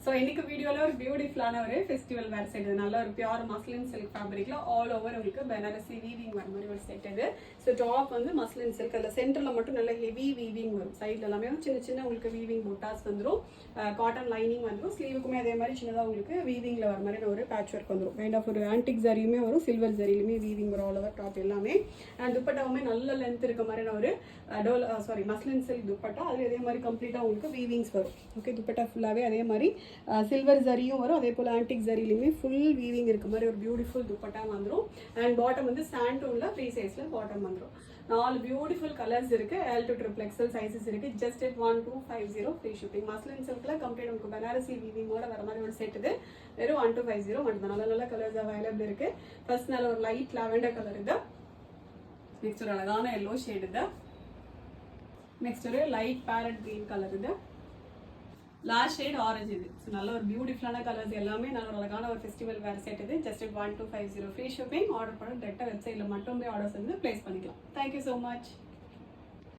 So இன்னைக்கு வீடியோவில் ஒரு பியூட்டிஃபுல்லான ஒரு ஃபெஸ்டிவல் வேர் செட் இது நல்ல ஒரு பியூர் மஸ்லின் சில்க் ஃபேப்ரிக்ல ஆல் ஓவர் உங்களுக்கு பெனாரசி வீவிங் வர மாதிரி ஒரு செட் இது. ஸோ டாப் வந்து மஸ்லின் சில்க், அதில் சென்டரில் மட்டும் நல்ல ஹெவி வீவிங் வரும், சைடில் எல்லாமே சின்ன சின்ன உங்களுக்கு வீவிங் புட்டாஸ் வந்துடும், காட்டன் லைனிங் வந்துடும், ஸ்லீவுக்குமே அதே மாதிரி சின்னதாக உங்களுக்கு வீவிங்கில் வர மாதிரி ஒரு பேட்ச் ஒர்க் வந்துடும். கைண்ட் ஆஃப் ஒரு ஆன்டிக் ஜரியுமே வரும், சில்வர் ஜரியிலுமே வீவிங் வரும் ஆல் ஓவர் டாப் எல்லாமே. அண்ட் துப்பட்டாவுமே நல்ல லென்த் இருக்க மாதிரியான ஒரு மஸ்லின் சில்க் துப்பட்டா, அதில் அதே மாதிரி கம்ப்ளீட்டாக உங்களுக்கு வீவிங்ஸ் வரும். ஓகே, துப்பட்டா ஃபுல்லாகவே அதே மாதிரி சில்வர் ஜரியும் வரும், அதே போல் ஆன்டிக் ஜரியிலுமே ஃபுல் வீவிங் இருக்க மாதிரி ஒரு பியூட்டிஃபுல் துப்பட்டா வந்துடும். அண்ட் பாட்டம் வந்து சாண்டூன்ல ஃப்ரீ சைஸில் பாட்டம் வந்துடும். 4 பியூட்டிஃபுல் கலர்ஸ் இருக்கு, L to XXL சைஸஸ் இருக்கு. Just at 1250 free shipping. Muslin சில்க்ல கம்ப்ளீட் உங்களுக்கு பனாரசி வீவிங்கோட வர மாதிரி ஒரு செட் இது. வெறும் 1250 மட்டும் தான். நல்ல நல்ல கலர்ஸ் அவைலபிள் இருக்கு. ஃபர்ஸ்ட் நல்ல ஒரு லைட் லாவெண்டர் கலர் இது. நெக்ஸ்ட் ஒரு அழகான எல்லோ ஷேட் இது. நெக்ஸ்ட் ஒரு லைட் பேரட் கிரீன் கலர் இது. லாஸ்ட் ஷேட் ஆரஞ்சு இது. ஸோ நல்ல ஒரு பியூட்டிஃபுல்லான கலர்ஸ் எல்லாமே நல்ல ஒரு அழகான ஒரு ஃபெஸ்டிவல் வேர் செட் இது. Just 1250 free shipping. ஆர்டர் பண்ண டேரெக்டாக வெப்சைட்டில் மட்டும் போய் ஆர்டர்ஸ் வந்து பிளேஸ் பண்ணிக்கலாம். Thank you so much.